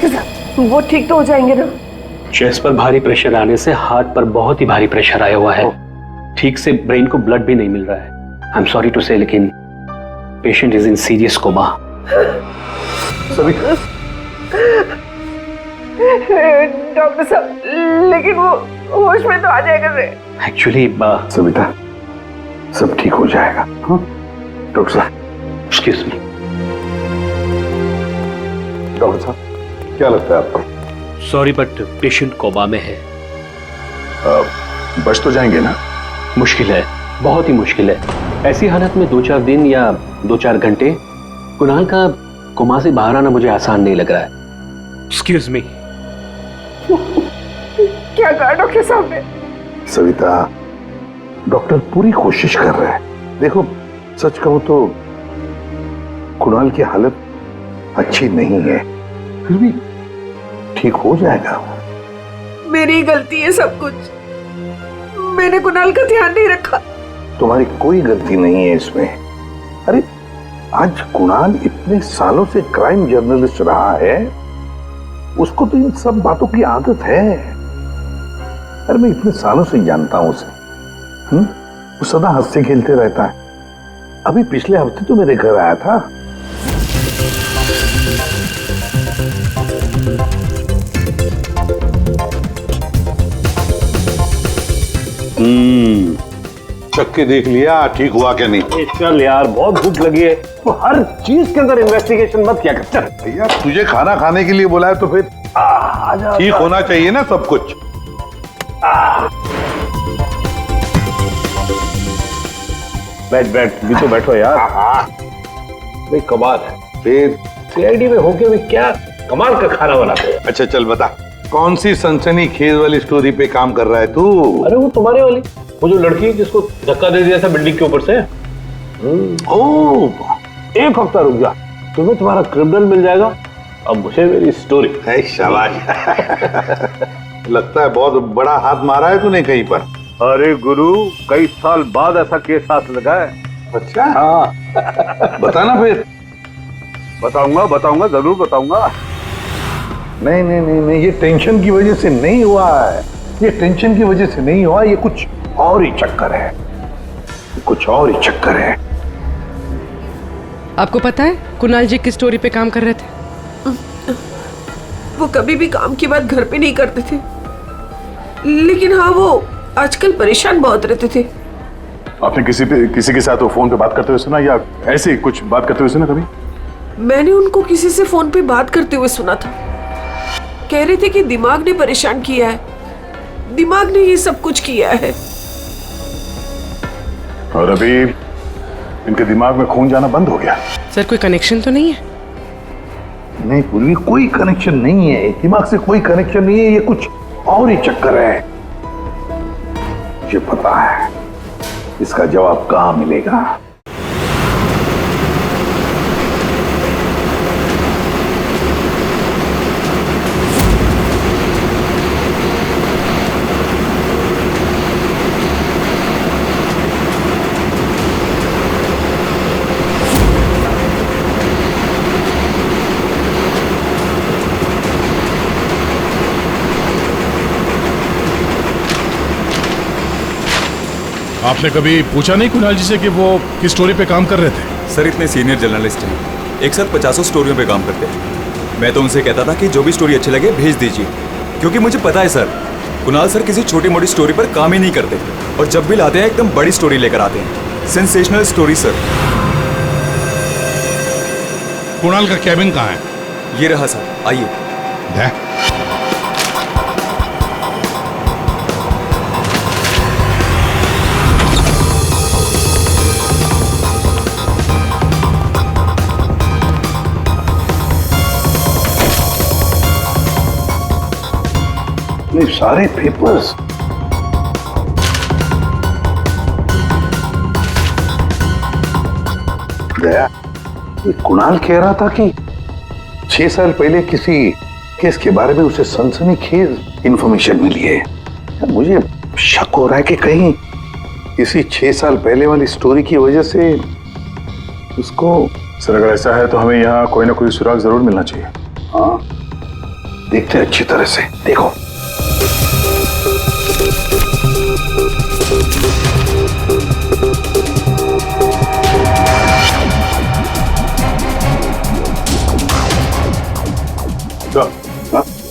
Doctor साहब वो ठीक तो हो जाएंगे ना? चेस्ट पर भारी प्रेशर आने से हार्ट पर बहुत ही भारी प्रेशर आया हुआ है। ठीक से ब्रेन को ब्लड भी नहीं मिल रहा है। I am sorry to say, लेकिन patient is in serious coma. Savita, doctor साहब लेकिन वो होश में तो आ जाएगा रे। एक्चुअली सविता, सब ठीक हो जाएगा। हाँ डॉक्टर साहब। Excuse me. डॉक्टर साहब, क्या लगता है आपको? सॉरी बट पेशेंट कोमा में है। बच तो जाएंगे ना? मुश्किल है, बहुत ही मुश्किल है। ऐसी हालत में 2-4 दिन या 2-4 घंटे कुणाल का कोमा से बाहर आना मुझे आसान नहीं लग रहा है। Excuse me. क्या कहा डॉक्टर साहब ने? सविता, डॉक्टर पूरी कोशिश कर रहे हैं। देखो सच कहूं तो कुणाल की हालत अच्छी नहीं है, फिर भी ठीक हो जाएगा। मेरी गलती है सब कुछ। मैंने कुणाल का ध्यान नहीं रखा। तुम्हारी कोई गलती नहीं है इसमें। अरे आज कुणाल इतने सालों से क्राइम जर्नलिस्ट रहा है, उसको तो इन सब बातों की आदत है। अरे मैं इतने सालों से जानता हूं उसे। वो सदा हंसते खेलते रहता है। अभी पिछले हफ्ते तो मेरे घर आया था। चख के देख लिया ठीक हुआ क्या नहीं? चल यार, बहुत भूख लगी है। तो हर चीज के अंदर इन्वेस्टिगेशन मत किया कर। चल भैया, तुझे खाना खाने के लिए बुलाया तो फिर ठीक होना चाहिए ना सब कुछ। बैठ बैठ, भी तो बैठो यार। भाई कमाल है, फिर सीआईडी में होके भी क्या कमाल का खाना बनाते हो। अच्छा चल बता, कौन सी सनसनी खेज वाली स्टोरी पे काम कर रहा है तू? अरे वो तुम्हारे वाली, वो जो लड़की जिसको धक्का दे दिया था बिल्डिंग के ऊपर से। ओह, एक हफ्ता रुक जा, तुम्हें तुम्हारा क्रिमिनल मिल जाएगा। अब मुझे मेरी स्टोरी। है शाबाश। लगता है बहुत बड़ा हाथ मारा है तूने कहीं पर। अरे गुरु, कई साल बाद ऐसा केस हाथ लगा है। अच्छा हाँ बताना फिर। बताऊंगा, जरूर बताऊंगा। नहीं नहीं नहीं नहीं, ये टेंशन की वजह से नहीं हुआ है। ये टेंशन की वजह से नहीं हुआ, ये कुछ और ही चक्कर है। कुछ और ही चक्कर है। आपको पता है कुणाल जी किस स्टोरी पे काम कर रहे थे? वो कभी भी काम की बात घर पे नहीं करते थे, लेकिन हाँ वो आजकल परेशान बहुत रहते थे। आपने किसी के साथ वो फोन पे बात करते हुए सुना या ऐसे ही कुछ बात करते हुए सुना कभी? मैंने उनको किसी से फोन पे बात करते हुए सुना था। कह रहे थे कि दिमाग ने परेशान किया है, दिमाग ने ये सब कुछ किया है। और अभी इनके दिमाग में खून जाना बंद हो गया। सर कोई कनेक्शन तो नहीं है? नहीं पूर्वी, कोई कनेक्शन नहीं है। दिमाग से कोई कनेक्शन नहीं है, ये कुछ और ही चक्कर है। मुझे पता है इसका जवाब कहां मिलेगा। आपने कभी पूछा नहीं कुणाल जी से कि वो किस स्टोरी पे काम कर रहे थे? सर इतने सीनियर जर्नलिस्ट हैं, एक साथ 50 स्टोरियों पे काम करते हैं। मैं तो उनसे कहता था कि जो भी स्टोरी अच्छी लगे भेज दीजिए, क्योंकि मुझे पता है सर, कुणाल सर किसी छोटी मोटी स्टोरी पर काम ही नहीं करते, और जब भी लाते हैं एकदम बड़ी स्टोरी लेकर आते हैं। Sensational story sir. कुणाल का कैबिन कहाँ है? ये रहा सर, आइए। ये सारे पेपर्स दया, ये कुणाल कह रहा था कि 6 साल पहले किसी केस के बारे में उसे सनसनीखेज इंफॉर्मेशन मिली है। मुझे शक हो रहा है कि कहीं इसी 6 साल पहले वाली स्टोरी की वजह से उसको। सर अगर ऐसा है तो हमें यहाँ कोई ना कोई सुराग जरूर मिलना चाहिए। हाँ देखते हैं अच्छी तरह से, देखो।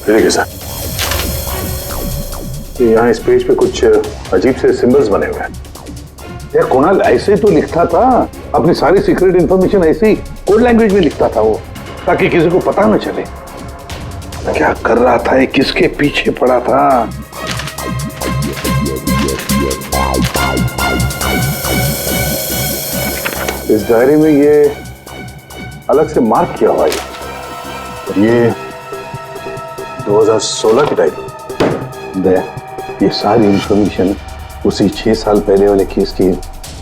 देखिए सर, यहाँ इस पेज पे कुछ अजीब से सिंबल्स बने हुए हैं। यार कुणाल ऐसे तो लिखता था, अपनी सारी सीक्रेट इंफॉर्मेशन ऐसे ही कोड लैंग्वेज में लिखता था वो, ताकि किसी को पता न चले क्या कर रहा था, ये किसके पीछे पड़ा था। इस डायरी में ये अलग से मार्क किया हुआ है, ये 2016 की डायरी। दया, ये सारी इंफॉर्मेशन उसी 6 साल पहले वाले केस के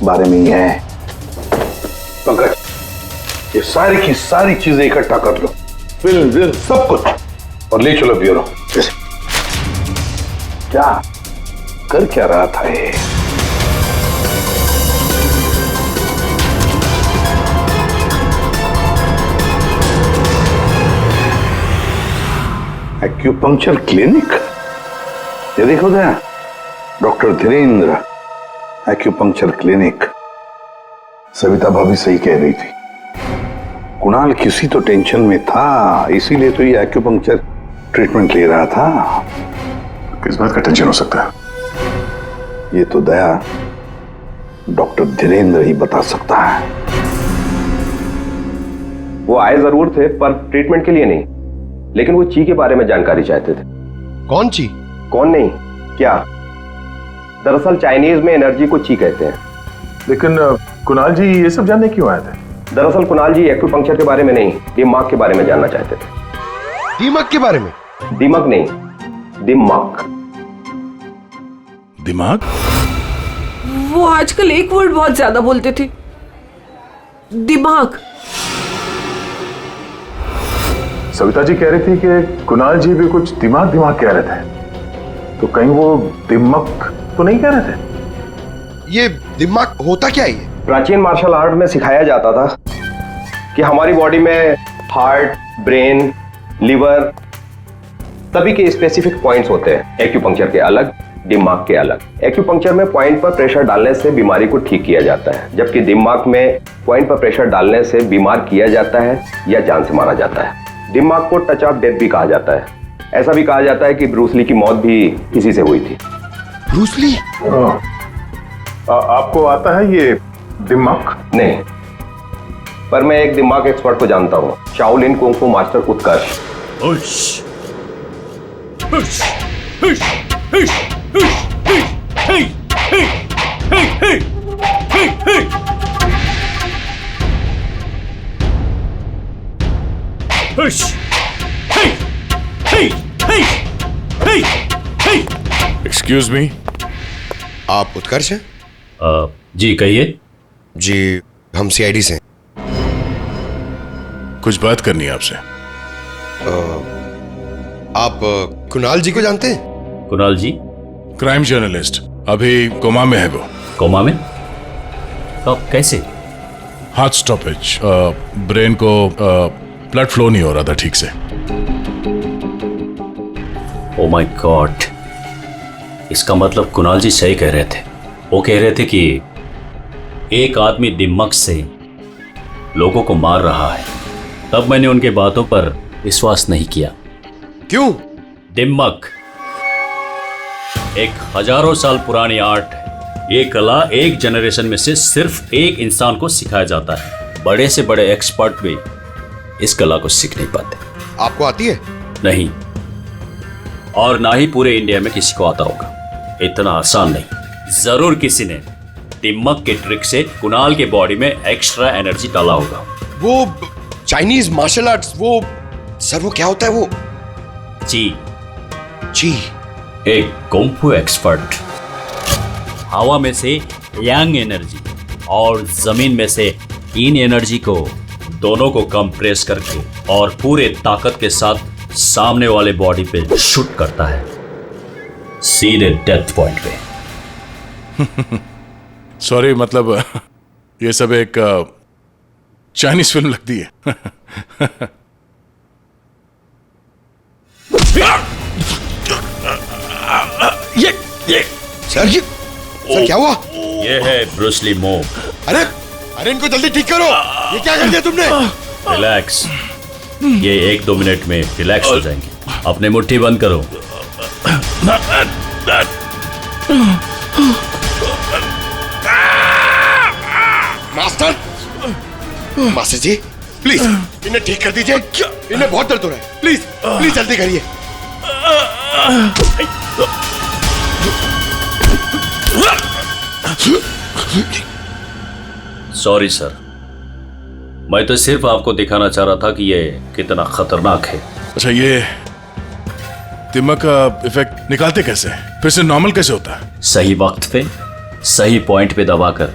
बारे में ही है। पंकज, ये सारी की सारी चीजें इकट्ठा कर लो, फिल्म सब कुछ, और ले चलो ब्यूरो। क्या कर क्या रहा था ये? एक्यूपंक्चर क्लिनिक, ये देखो Daya, doctor Dhirendra acupuncture clinic. Savita भाभी सही कह रही थी, कुणाल किसी तो टेंशन में था, इसीलिए तो ये एक्यूपंक्चर ट्रीटमेंट ले रहा था। किस बात का टेंशन हो सकता है? ये तो दया डॉक्टर धीरेन्द्र ही बता सकता है। वो आए जरूर थे, पर ट्रीटमेंट के लिए नहीं, लेकिन वो ची के बारे में जानकारी चाहते थे। कौन ची? कौन नहीं, क्या? दरअसल चाइनीज में एनर्जी को ची कहते हैं। लेकिन कुणाल जी ये सब जानने क्यों आए थे? दरअसल कुणाल जी एक्यूपंक्चर के बारे में नहीं, दिमाग के बारे में जानना चाहते थे। दीमक के बारे में? दिमाग नहीं, दिमाग। दिमाग? वो आजकल एक वर्ड बहुत ज्यादा बोलते थे, दिमाग। सविता जी कह रही थी कि कुणाल जी भी कुछ दिमाग दिमाग कह रहे थे, तो कहीं वो दिमक तो नहीं कह रहे थे? ये दिमाग होता क्या है? प्राचीन मार्शल आर्ट में सिखाया जाता था कि हमारी बॉडी में हार्ट, ब्रेन, लिवर सभी के स्पेसिफिक पॉइंट्स होते हैं। एक्यूपंक्चर के अलग, दिमाग के अलग। एक्यूपंक्चर में पॉइंट पर प्रेशर डालने से बीमारी को ठीक किया जाता है, जबकि दिमाग में पॉइंट पर प्रेशर डालने से बीमार किया जाता है या जान से मारा जाता है। दिमाग को टच ऑफ डेथ भी कहा जाता है। ऐसा भी कहा जाता है कि ब्रूस ली की मौत भी इसी से हुई थी। Bruce Lee? आपको आता है ये दिमाग? नहीं, पर मैं एक दिमाग एक्सपर्ट को जानता हूँ, शाओलिन कुंग फू मास्टर उत्कर्ष। एक्सक्यूज मी, आप उत्कर्ष हैं? जी कहिए। जी, हम सीआईडी से हैं। कुछ बात करनी है आपसे। आप कुणाल जी को जानते हैं? कुणाल जी? क्राइम जर्नलिस्ट, अभी कोमा में है वो। कोमा में? कब, कैसे? हार्ट स्टॉपेज, ब्रेन को ब्लड फ्लो नहीं हो रहा था ठीक से। ओ माय गॉड, इसका मतलब कुणाल जी सही कह रहे थे। वो कह रहे थे कि एक आदमी दिमाग से लोगों को मार रहा है। तब मैंने उनके बातों पर विश्वास नहीं किया। क्यों? दिमाग एक हजारों साल पुरानी आर्ट है। ये कला एक जनरेशन में से सिर्फ एक इंसान को सिखाया जाता है। बड़े से बड़े एक्सपर्ट भी इस कला को सीख नहीं पाते। आपको आती है? नहीं, और ना ही पूरे इंडिया में किसी को आता होगा। इतना आसान नहीं। जरूर किसी ने दिमाग के ट्रिक से कुणाल के बॉडी में एक्स्ट्रा एनर्जी डाला होगा। वो चाइनीज मार्शल आर्ट्स, वो सर वो क्या होता है वो? जी जी, एक कुंफू एक्सपर्ट हवा में से यांग एनर्जी और जमीन में से इन एनर्जी को दोनों को कंप्रेस करके और पूरे ताकत के साथ सामने वाले बॉडी पे शूट करता है, सीधे डेथ पॉइंट पे। सॉरी, मतलब ये सब एक चाइनीज फिल्म लगती है। ये सर क्या हुआ? ये है ब्रूसली मूव। अरे इनको जल्दी ठीक करो। ये क्या कर दिया तुमने? रिलैक्स, ये 1-2 मिनट में रिलैक्स हो जाएंगे। अपने मुट्ठी बंद करो। मास्टर जी प्लीज इन्हें ठीक कर दीजिए। इन्हें बहुत दर्द हो रहा है। प्लीज प्लीज जल्दी करिए। सॉरी सर, मैं तो सिर्फ आपको दिखाना चाह रहा था कि ये कितना खतरनाक है। अच्छा, ये दिमाग का इफेक्ट निकालते कैसे? फिर से नॉर्मल कैसे होता है? सही वक्त पे सही पॉइंट पे दबाकर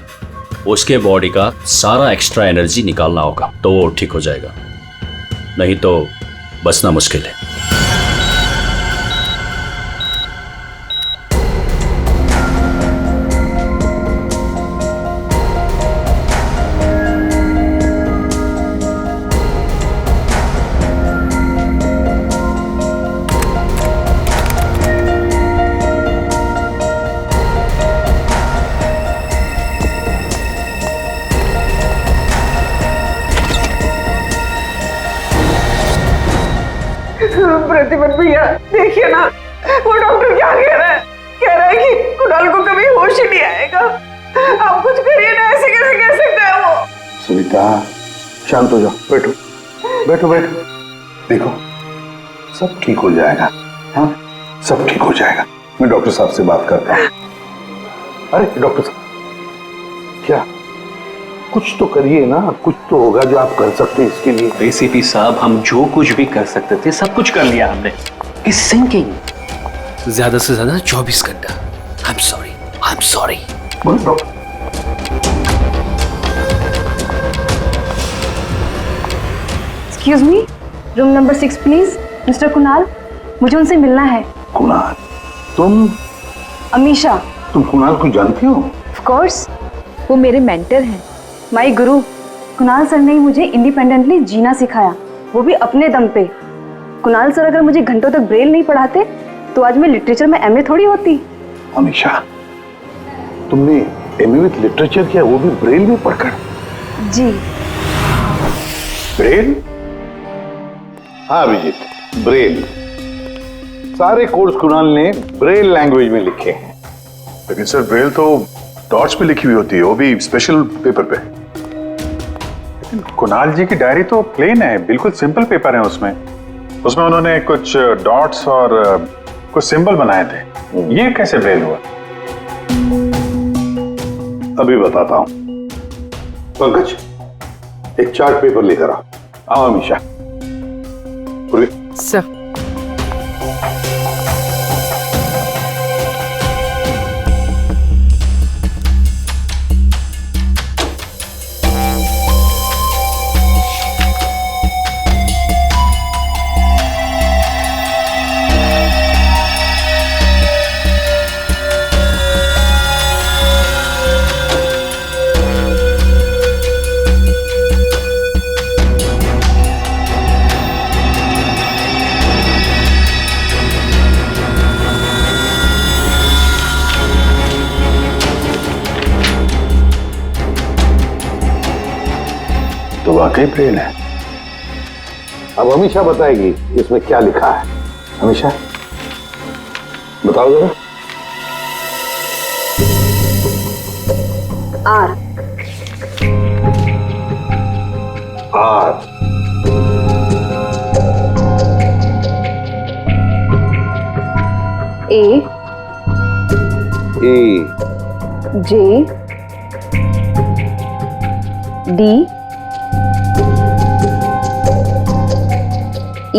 उसके बॉडी का सारा एक्स्ट्रा एनर्जी निकालना होगा, तो वो ठीक हो जाएगा। नहीं तो बचना मुश्किल है। प्रतिपन भैया देखिए ना, वो डॉक्टर क्या कह रहा है? कह रहा है कि कुणाल को कभी होश ही नहीं आएगा। आप कुछ करिए ना, ऐसे कैसे कह सकता है वो? सविता शांत हो जाओ, बैठो बैठो बैठो। देखो सब ठीक हो जाएगा। हाँ सब ठीक हो जाएगा। मैं डॉक्टर साहब से बात करता हूँ। अरे डॉक्टर साहब क्या, कुछ तो करिए ना, कुछ तो होगा जो आप कर सकते हैं इसके लिए। एसीपी साहब, हम जो कुछ भी कर सकते थे सब कुछ कर लिया हमने। इस सिंकिंग ज्यादा से ज्यादा 24 घंटा। I am sorry. Excuse me, room number 6 please. Mister Kunal, मुझे उनसे मिलना है। कुणाल? तुम? अमीशा। तुम कुणाल को जानती हो? ऑफ कोर्स, वो मेरे मेंटर हैं, माय गुरु। कुणाल सर ने ही मुझे इंडिपेंडेंटली जीना सिखाया, वो भी अपने दम पे। कुणाल सर अगर मुझे घंटों तक ब्रेल नहीं पढ़ाते तो आज मैं लिटरेचर में एमए थोड़ी होती। अमीशा, तुमने एमए विद लिटरेचर किया, वो भी ब्रेल में पढ़कर? जी। ब्रेल? हाँ अभिजीत, ब्रेल। सारे कोर्स कुणाल ने ब्रेल लैंग्वेज में लिखे हैं। लेकिन सर ब्रेल तो डॉट्स पे लिखी हुई होती है, वो भी स्पेशल पेपर पे। लेकिन कुणाल जी की डायरी तो प्लेन है, बिल्कुल सिंपल पेपर है। उसमें उन्होंने कुछ डॉट्स और कुछ सिंबल बनाए थे। ये कैसे ब्रेल हुआ? अभी बताता हूं। पंकज, एक चार्ट पेपर लेकर आओ अमीशा। सर। तो वाकई ब्रेल है। अब अमीशा बताएगी इसमें क्या लिखा है। अमीशा बताओ जरा। R. R. A. A. J. D. E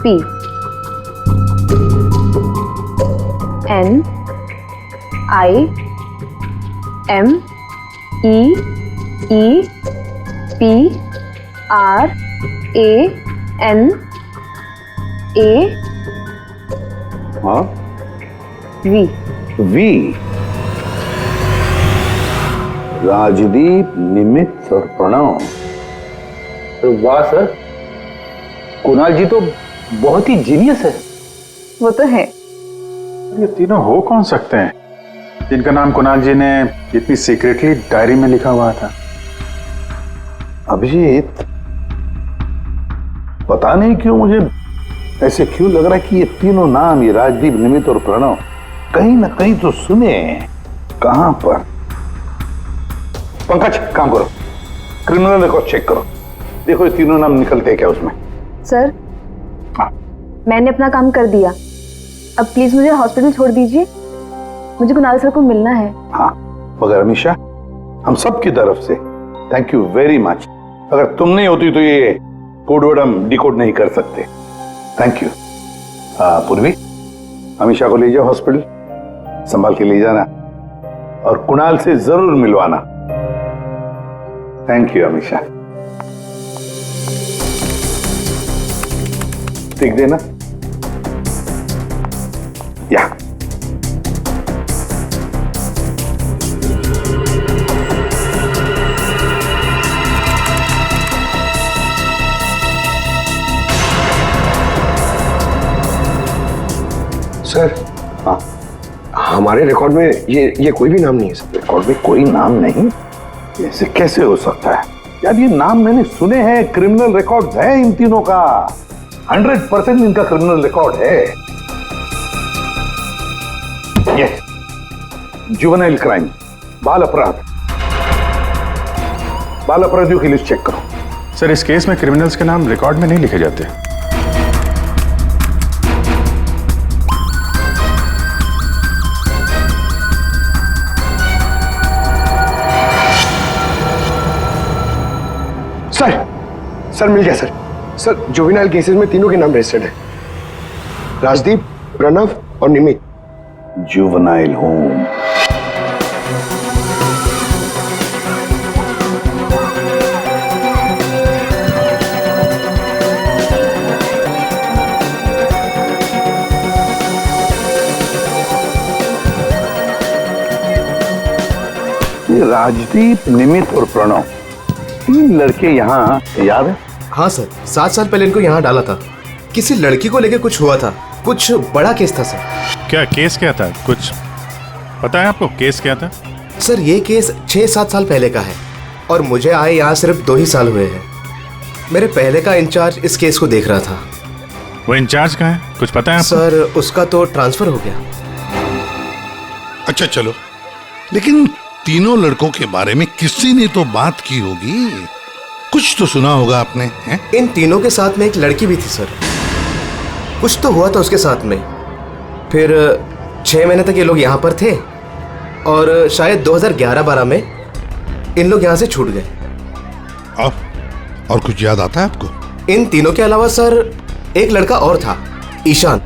P. N I M E P R A N A हाँ वी। वी। राजदीप, निमित्त और प्रणव। वाह सर, कुणाल जी तो बहुत ही जीनियस है। वो तो है। ये तीनों हो कौन सकते हैं जिनका नाम कुणाल जी ने इतनी सीक्रेटली डायरी में लिखा हुआ था? अभिजीत, पता नहीं क्यों मुझे ऐसे क्यों लग रहा है कि ये तीनों नाम, ये राजदीप, निमित और प्रणव, कहीं ना कहीं तो सुने हैं। कहां पर? पंकज, काम करो, क्रिमिनल रिकॉर्ड चेक करो, देखो ये तीनों नाम निकलते हैं क्या उसमें। सर, मैंने अपना काम कर दिया, अब प्लीज मुझे हॉस्पिटल छोड़ दीजिए, मुझे कुणाल सर को मिलना है। हाँ, मगर अमीशा, हम सब की तरफ से थैंक यू वेरी मच। अगर तुम नहीं होती तो ये कोड हम डिकोड नहीं कर सकते। Thank you. पूर्वी, अमीशा को ले जाओ हॉस्पिटल, संभाल के ले जाना और कुणाल से जरूर मिलवाना। Thank you Amisha. ठीक देना या सर, हाँ, हमारे रिकॉर्ड में ये कोई भी नाम नहीं है सर। रिकॉर्ड में कोई नाम नहीं? ऐसे कैसे हो सकता है यार? ये नाम मैंने सुने हैं, क्रिमिनल रिकॉर्ड है इन तीनों का, 100% इनका क्रिमिनल रिकॉर्ड है। ये जुवेनाइल क्राइम, बाल अपराध, बाल अपराधियों की लिस्ट चेक करो। सर, इस केस में क्रिमिनल्स के नाम रिकॉर्ड में नहीं लिखे जाते। सर मिल गया सर। सर, जुवेनाइल केसेस में तीनों के नाम रजिस्टर्ड है, राजदीप, प्रणव और निमित। जुवेनाइल होम, ये राजदीप, निमित और प्रणव, तीन लड़के यहाँ, याद है? हाँ सर, 7 साल पहले इनको यहाँ डाला था। किसी लड़की को लेकर कुछ हुआ था, कुछ बड़ा केस था सर। क्या केस क्या था? कुछ पता है आपको केस क्या था? सर, ये केस 6-7 साल पहले का है और मुझे आए यहाँ सिर्फ 2 ही साल हुए हैं। मेरे पहले का इंचार्ज इस केस को देख रहा था। वो इंचार्ज कहाँ है, कुछ पता है आपको? सर, उसका तो ट्रांसफर हो गया। अच्छा चलो, लेकिन तीनों लड़कों के बारे में किसी ने तो बात की होगी, कुछ तो सुना होगा आपने, हैं? इन तीनों के साथ में एक लड़की भी थी सर, कुछ तो हुआ था उसके साथ में। फिर 6 महीने तक ये लोग यहाँ पर थे और शायद 2011-12 में इन लोग यहाँ से छूट गए। और कुछ याद आता है आपको? इन तीनों के अलावा सर एक लड़का और था, ईशान,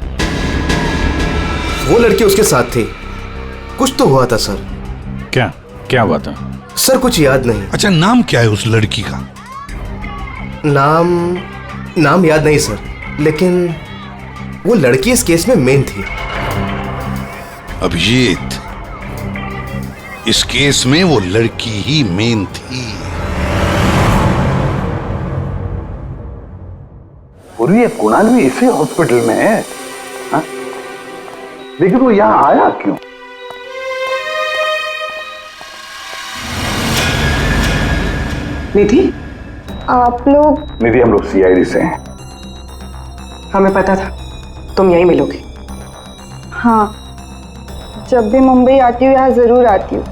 वो लड़की उसके साथ थी। कुछ तो हुआ था सर। क्या हुआ था? सर कुछ याद नहीं। अच्छा, नाम क्या है उस लड़की का? नाम याद नहीं सर, लेकिन वो लड़की इस केस में मेन थी। अभिजीत, इस केस में वो लड़की ही मेन थी। और ये कुणाल भी इसी हॉस्पिटल में है, हा? लेकिन वो यहाँ आया क्यों? निधि, आप लोग? निधि, हम लोग सीआईडी से हैं। हमें पता था तुम यहीं मिलोगे। हाँ, जब भी मुंबई आती हूँ यहाँ ज़रूर आती हूँ,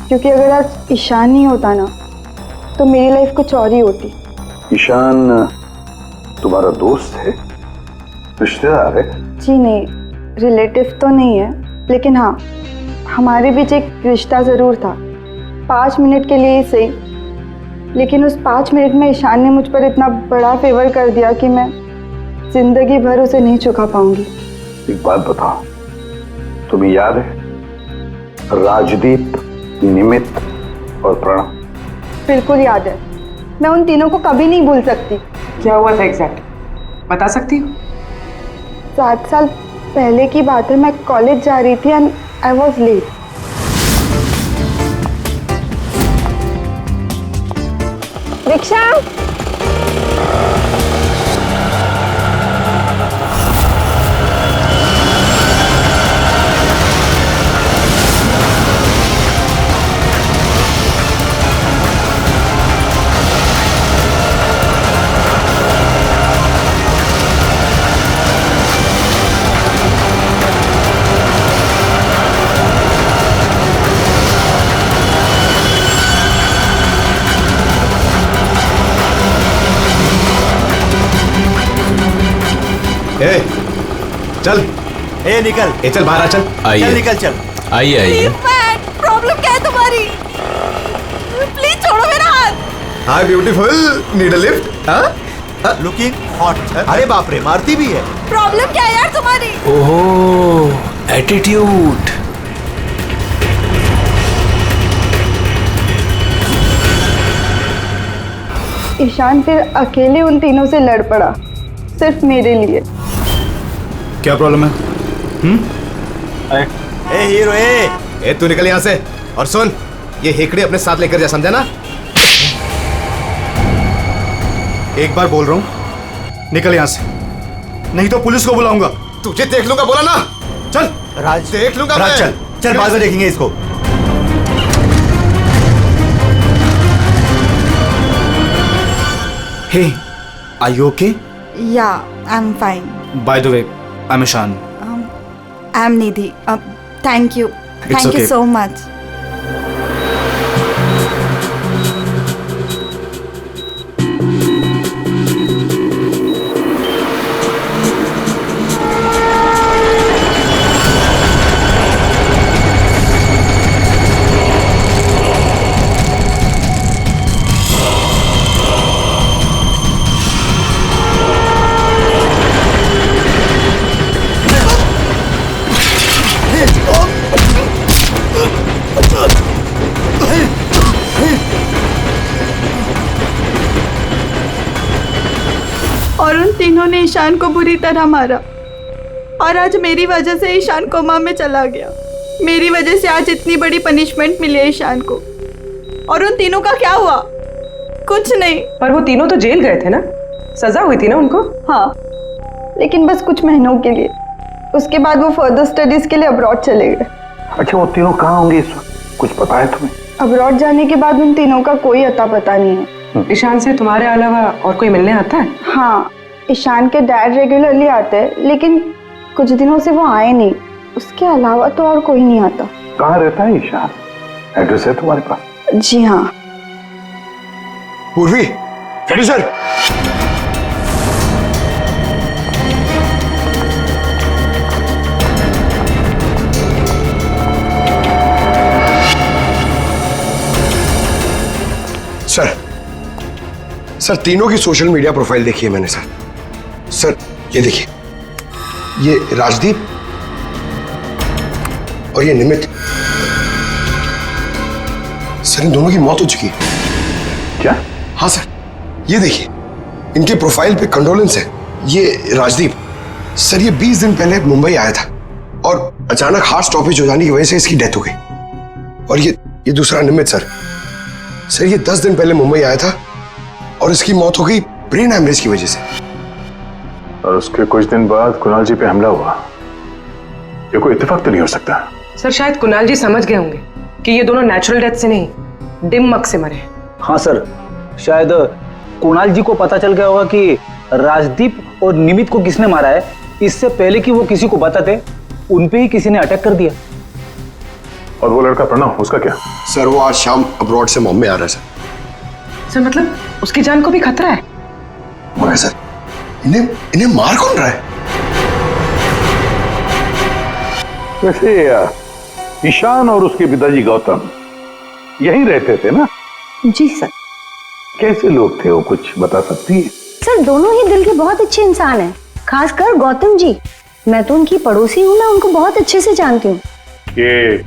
क्योंकि अगर आज ईशान नहीं होता ना तो मेरी लाइफ कुछ और ही होती। ईशान तुम्हारा दोस्त है, रिश्तेदार है? जी नहीं, रिलेटिव तो नहीं है, लेकिन हाँ, हमारे बीच एक रिश्ता ज़रूर था, 5 मिनट के लिए ही सही। लेकिन उस 5 मिनट में ईशान ने मुझ पर इतना बड़ा फेवर कर दिया कि मैं जिंदगी भर उसे नहीं चुका पाऊंगी। एक बात बताओ, तुम्हें याद है राजदीप, निमित और प्रणव? बिल्कुल याद है, मैं उन तीनों को कभी नहीं भूल सकती। क्या हुआ था एग्जैक्ट, बता सकती हो? 7 साल पहले की बात है, मैं कॉलेज जा रही थी and I was late. Rickshaw, चल ए निकल, ए चल बाहर आ, चल चल निकल चल। आइए आइए। प्रॉब्लम क्या है तुम्हारी? प्लीज छोड़ो मेरा हाथ। हाय ब्यूटीफुल, नीड अ लिफ्ट? हाँ लुकिंग हॉट। अरे बाप रे, मारती भी है। प्रॉब्लम क्या है यार तुम्हारी? ओहो, एटीट्यूड। ईशान फिर अकेले उन तीनों से लड़ पड़ा, सिर्फ मेरे लिए। क्या प्रॉब्लम है? ए हीरो ए तू निकल यहाँ से। और सुन, ये हेकड़े अपने साथ लेकर जा, समझा ना? एक बार बोल रहा हूँ, निकल यहाँ से, नहीं तो पुलिस को बुलाऊंगा। तुझे देख लूंगा, बोला ना? चल राज, देख लूंगा राज, मैं। चल बाद में देखेंगे इसको। Hey, are you okay? Yeah, I'm fine. By the way, I'm Ishan. I'm Nidhi. Thank you. Thank you so much. और उन तीनों ने ईशान को बुरी तरह मारा, और आज मेरी वजह से ईशान कोमा में चला गया। मेरी वजह से आज इतनी बड़ी पनिशमेंट मिली है ईशान को। और उन तीनों का क्या हुआ? कुछ नहीं। पर वो तीनों तो जेल गए थे ना, सजा हुई थी ना उनको? हाँ, लेकिन बस कुछ महीनों के लिए। उसके बाद वो फर्दर स्टडीज के लिए अब्रॉड चले गए। अच्छा, वो तीनों कहाँ होंगे इस वक्त? कुछ पता है तुम्हें? अब्रॉड जाने के बाद उन तीनों का कोई अता पता नहीं है। ईशान से तुम्हारे अलावा और कोई मिलने आता है? हाँ, ईशान के डैड रेगुलरली आते हैं, लेकिन कुछ दिनों से वो आए नहीं। उसके अलावा तो और कोई नहीं आता। कहाँ रहता है ईशान? एड्रेस है तुम्हारे पास? जी हाँ। पूर्वी, सर। सर तीनों की सोशल मीडिया प्रोफाइल देखी है मैंने सर। सर ये देखिए, ये राजदीप और ये निमित। सर इन दोनों की मौत हो चुकी है। क्या? हाँ सर, ये देखिए, इनके प्रोफाइल पे कंडोलेंस है। ये राजदीप सर, ये 20 दिन पहले मुंबई आया था और अचानक हार्ट स्टॉपेज हो जाने की वजह से इसकी डेथ हो गई। और ये दूसरा निमित सर, ये 10 दिन पहले मुंबई आया था और इसकी मौत हो गई ब्रेन हैमरेज की वजह से। और उसके कुछ दिन बाद कुणाल जी पे हमला हुआ। ये कोई इत्तेफाक तो नहीं हो सकता। सर शायद कुणाल जी समझ गए होंगे कि ये दोनों नेचुरल डेथ से नहीं, दिमक से मरे। हाँ सर, शायद कुणाल जी को पता चल गया होगा कि राजदीप और निमित को किसने मारा है। इससे पहले कि वो किसी को बताते, उनपे ही किसी ने अटैक कर दिया। और वो लड़का प्रणव, उसका क्या? सर वो आज शाम अब्रॉड से बॉम्बे आ रहा है सर। सर मतलब उसकी जान को भी खतरा है? मगर सर इन्हें मार कौन रहा है? वैसे ईशान और उसके पिताजी गौतम यहीं रहते थे ना? जी सर। कैसे लोग थे वो, कुछ बता सकती है? सर दोनों ही दिल के बहुत अच्छे इंसान हैं, खासकर गौतम जी। मैं तो उनकी पड़ोसी हूँ, मैं उनको बहुत अच्छे से जानती हूँ। ये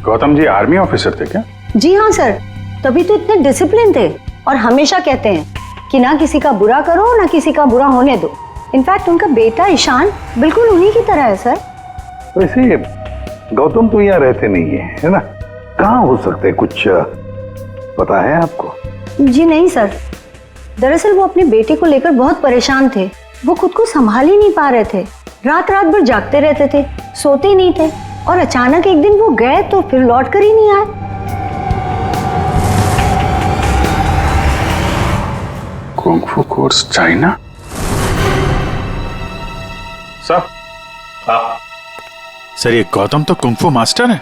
गौतम जी आर्मी ऑफिसर थे क्या? जी हाँ सर, तभी तो इतने डिसिप्लिन थे और हमेशा कहते हैं कि ना किसी का बुरा करो ना किसी का बुरा होने दो। इनफैक्ट उनका बेटा ईशान बिल्कुल उन्हीं की तरह है सर। वैसे गौतम तो यहाँ रहते नहीं है ना? कहाँ हो सकते हैं, कुछ पता है आपको? जी नहीं सर, दरअसल वो अपने बेटे को लेकर बहुत परेशान थे। वो खुद को संभाल ही नहीं पा रहे थे, रात रात भर जागते रहते थे, सोते ही नहीं थे। और अचानक एक दिन वो गए तो फिर लौट कर ही नहीं आए। Kung fu course China? Sir, sir ये गौतम तो कुंग-फू मास्टर है,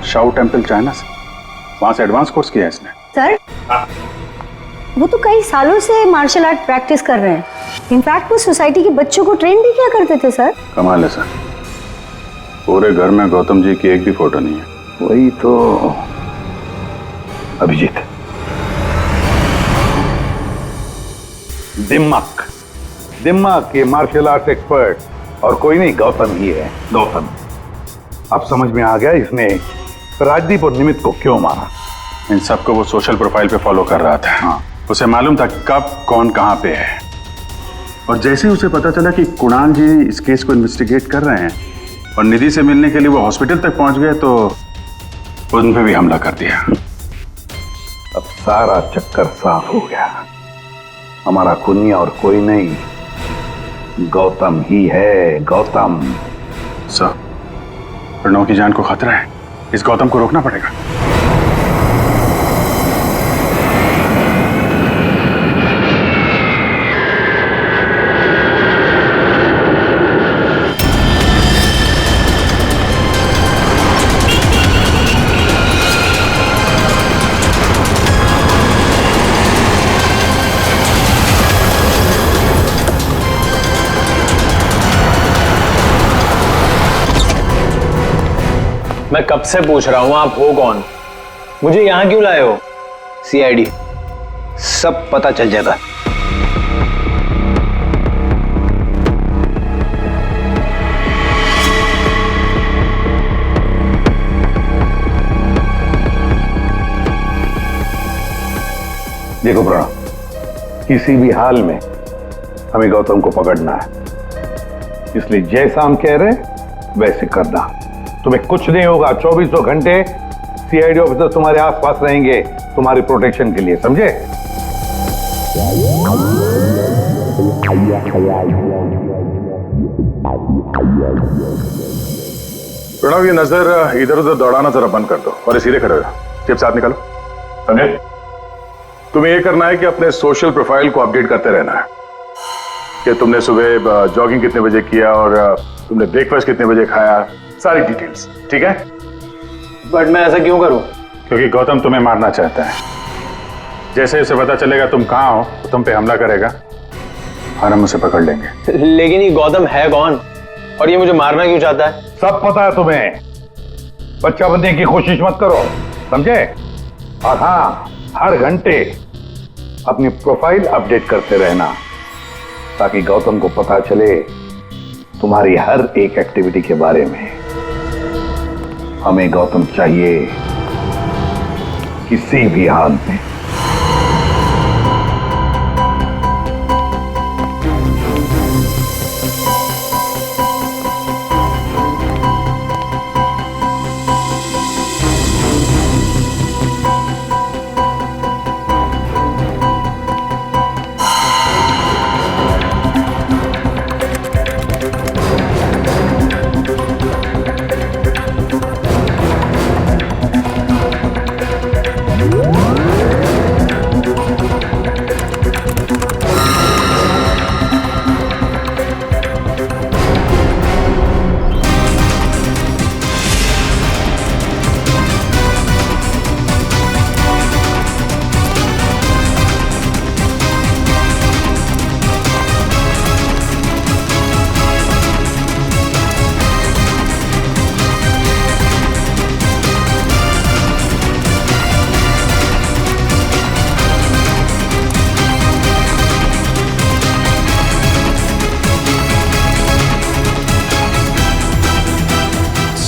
शाओ टेम्पल चाइना से। वहां से एडवांस कोर्स किया है इसने। सर वो तो कई सालों से मार्शल आर्ट प्रैक्टिस कर रहे हैं। इनफैक्ट वो सोसाइटी के बच्चों को ट्रेन भी किया करते थे सर। कमाल है सर, पूरे घर में गौतम जी की एक भी फोटो नहीं है। वही तो अभिजीत, दिमाग दिमाग के मार्शल आर्ट एक्सपर्ट और कोई नहीं, गौतम ही है, गौतम। अब समझ में आ गया इसने राजदीप और निमित को क्यों मारा। इन सबको वो सोशल प्रोफाइल पे फॉलो कर रहा था। हाँ। उसे मालूम था कब कौन कहां पे है, और जैसे ही उसे पता चला कि कुणाल जी इस केस को इन्वेस्टिगेट कर रहे हैं और निधि से मिलने के लिए वो हॉस्पिटल तक पहुंच गए, तो उन पे भी हमला कर दिया। अब सारा चक्कर साफ हो गया। हमारा खूनी और कोई नहीं, गौतम ही है, गौतम। सर, प्रणव की जान को खतरा है, इस गौतम को रोकना पड़ेगा। मैं कब से पूछ रहा हूं आप हो कौन, मुझे यहां क्यों लाए हो? सीआईडी, सब पता चल जाता। देखो प्रणव, किसी भी हाल में हमें गौतम को पकड़ना है, इसलिए जैसा हम कह रहे हैं वैसे करना। तुम्हें कुछ नहीं होगा, 24 घंटे सीआईडी ऑफिसर तुम्हारे आसपास रहेंगे तुम्हारी प्रोटेक्शन के लिए, समझे? प्रणव, ये नजर इधर उधर दौड़ाना जरा बंद कर दो और सीधे खड़े हो जाओ। चिप साथ निकालो, समझे? तुम्हें ये करना है कि अपने सोशल प्रोफाइल को अपडेट करते रहना है कि तुमने सुबह जॉगिंग कितने बजे किया और तुमने ब्रेकफास्ट कितने बजे खाया, सारी डिटेल्स, ठीक है? बट मैं ऐसा क्यों करूं? क्योंकि गौतम तुम्हें मारना चाहता है। जैसे उसे पता चलेगा तुम कहां हो तो तुम पे हमला करेगा और हम उसे पकड़ लेंगे। लेकिन ये गौतम है कौन और ये मुझे मारना क्यों चाहता है? सब पता है तुम्हें, बच्चा बनने की कोशिश मत करो, समझे? और हाँ, हर घंटे अपनी प्रोफाइल अपडेट करते रहना ताकि गौतम को पता चले तुम्हारी हर एक एक्टिविटी के बारे में। हमें गौतम चाहिए किसी भी हाल में।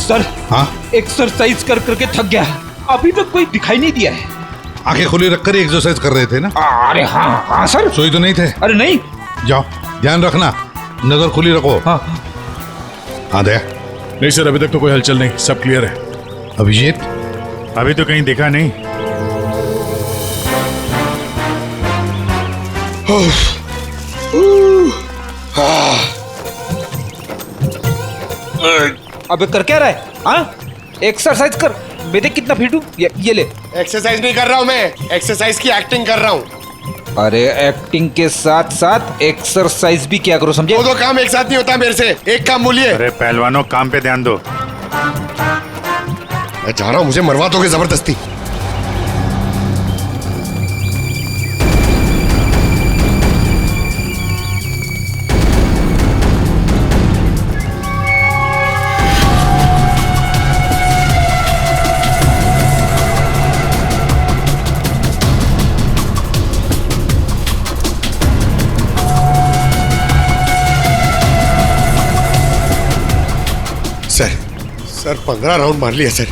सर, हाँ, एक्सरसाइज कर करके थक गया, अभी तक कोई दिखाई नहीं दिया है। आंखें खुली रखकर ही एक्सरसाइज कर रहे थे ना? अरे हाँ हाँ सर। सोई तो नहीं थे? अरे नहीं। जाओ, ध्यान रखना, नजर खुली रखो। हाँ हाँ दया। नहीं सर, अभी तक तो कोई हलचल नहीं, सब क्लियर है। अभिजीत? अभी तो कहीं दिखा नहीं। अबे कर क्या रहा है? हाँ, एक्सरसाइज कर। मैं देख कितना फिट हूँ। ये ले। एक्सरसाइज नहीं कर रहा हूँ मैं, एक्सरसाइज की एक्टिंग कर रहा हूँ। अरे एक्टिंग के साथ साथ एक्सरसाइज भी क्या करो, समझे? दो काम एक साथ नहीं होता मेरे से, एक काम बोलिए। अरे पहलवानों, काम पे ध्यान दो। मैं जा रहा हूँ, मुझे मरवा दोगे जबरदस्ती। सर 15 राउंड मार लिया सर।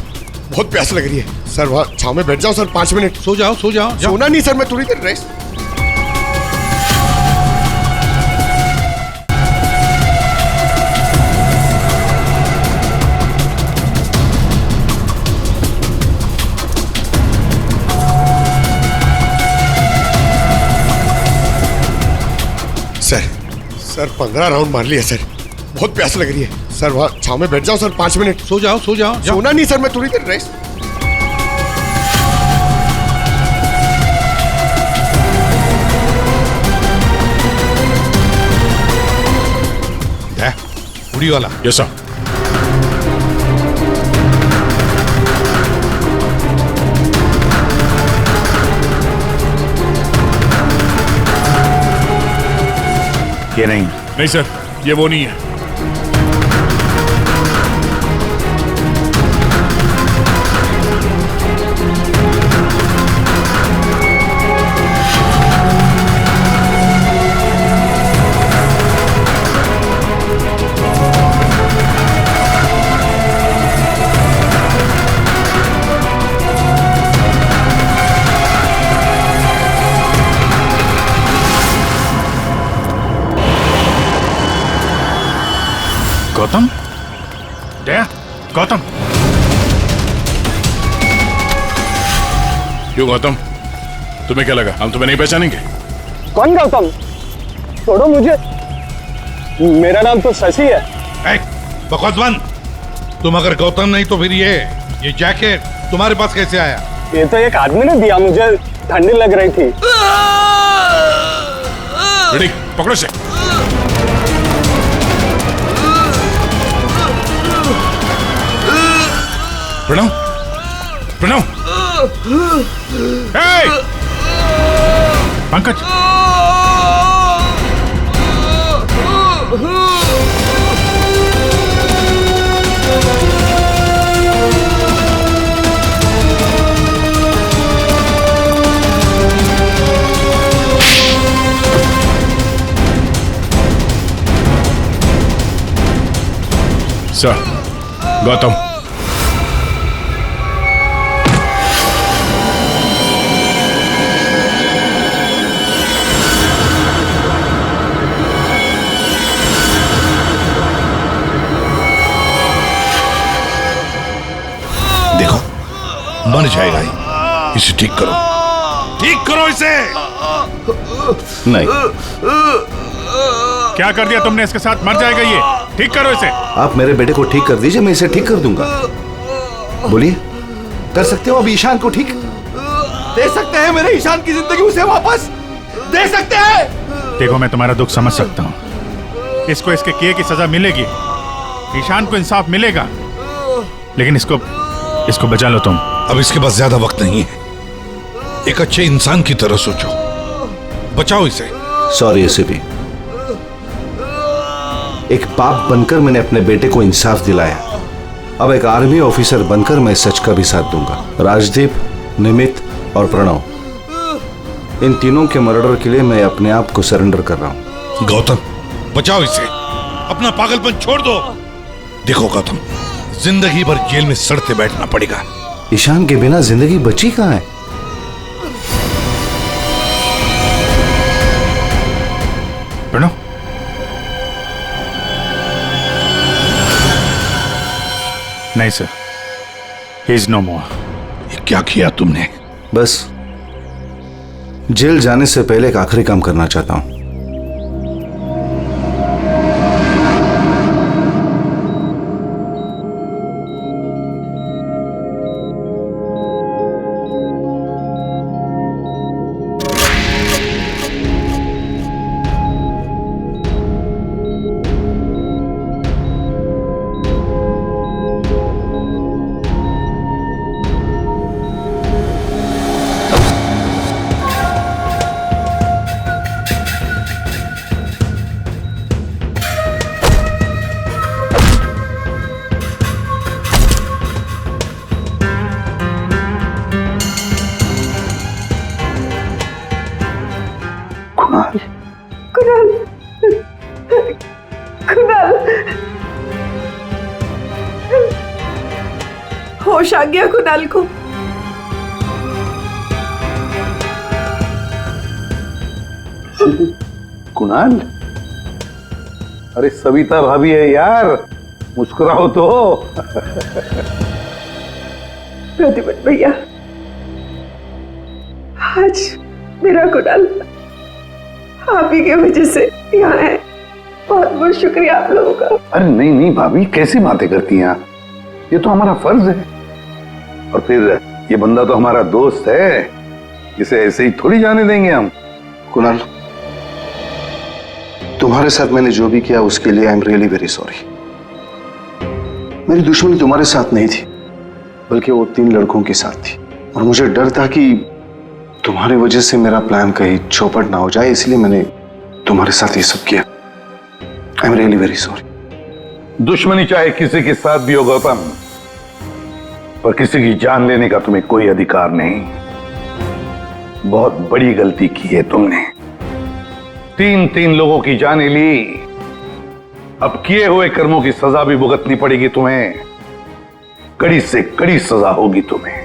बहुत प्यास लग रही है सर। वहाँ छाव में बैठ जाओ सर 5 मिनट। सो जाओ सो जाओ। सोना नहीं सर, मैं थोड़ी देर रेस्ट। सर 15 राउंड मार लिया सर। बहुत प्यास लग रही है सर। वहाँ छाव में बैठ जाओ सर 5 मिनट। सो जाओ सो जाओ। सोना नहीं सर, मैं थोड़ी देर रेस्ट। उड़ी वाला। Yes sir. ये नहीं सर, ये वो नहीं है। गौतम? दया, गौतम। क्यों गौतम, तुम्हें क्या लगा हम तुम्हें नहीं पहचानेंगे? कौन गौतम? छोड़ो मुझे, मेरा नाम तो शशि है। बकवास बंद। तुम अगर गौतम नहीं तो फिर ये जैकेट तुम्हारे पास कैसे आया? ये तो एक आदमी ने दिया, मुझे ठंडी लग रही थी। रेडी, पकड़ो से। प्रणव, प्रणव। पंकज। सर, गौतम। देखो, मर जाएगा ही। इसे ठीक करो, ठीक करो इसे। नहीं। क्या कर दिया तुमने इसके साथ? मर जाएगा ये। ठीक करो इसे। आप मेरे बेटे को ठीक कर दीजिए, मैं इसे ठीक कर दूंगा। बोलिए, कर सकते हो अब ईशान को ठीक? दे सकते हैं मेरे ईशान की जिंदगी उसे वापस? दे सकते हैं? देखो, मैं तुम्हारा दुख समझ सकता हूँ। इसको इसके किए की सजा मिलेगी, ईशान को इंसाफ मिलेगा, लेकिन इसको बचा लो तुम। अब इसके पास ज्यादा वक्त नहीं है। एक अच्छे इंसान की तरह सोचो, बचाओ इसे। सॉरी एसीपी, एक बाप बनकर मैंने अपने बेटे को इंसाफ दिलाया। अब एक आर्मी ऑफिसर बनकर मैं सच का भी साथ दूंगा। राजदीप, निमित और प्रणव, इन तीनों के मर्डर के लिए मैं अपने आप को सरेंडर कर रहा हूं। गौतम, बचाओ इसे, अपना पागलपन छोड़ दो। देखो गौतम, जिंदगी भर जेल में सड़ते बैठना पड़ेगा। ईशान के बिना जिंदगी बची कहां है? प्रणव, नहीं सर, ही इज नो मोर। ये क्या किया तुमने? बस जेल जाने से पहले एक आखिरी काम करना चाहता हूं। होश आ गया कुणाल को। कुणाल, अरे सविता भाभी है यार, मुस्कुराओ तो। प्रतिभट भैया, आज मेरा कुणाल आप ही की वजह से यहाँ है। बहुत बहुत शुक्रिया आप लोगों का। अरे नहीं नहीं भाभी, कैसी बातें करती हैं आप? ये तो हमारा फर्ज है। और फिर ये बंदा तो हमारा दोस्त है, इसे ऐसे ही थोड़ी जाने देंगे हम। कुणाल, तुम्हारे साथ मैंने जो भी किया उसके लिए I am really very sorry. मेरी दुश्मनी तुम्हारे साथ नहीं थी, बल्कि वो 3 लड़कों के साथ थी। और मुझे डर था कि तुम्हारी वजह से मेरा प्लान कहीं चौपट ना हो जाए, इसलिए मैंने तुम्हारे साथ ये सब किया। I am really very sorry. दुश्मनी चाहे किसी के साथ भी हो गौतम, पर किसी की जान लेने का तुम्हें कोई अधिकार नहीं। बहुत बड़ी गलती की है तुमने। 3 लोगों की जानें ली, अब किए हुए कर्मों की सजा भी भुगतनी पड़ेगी तुम्हें। कड़ी से कड़ी सजा होगी तुम्हें।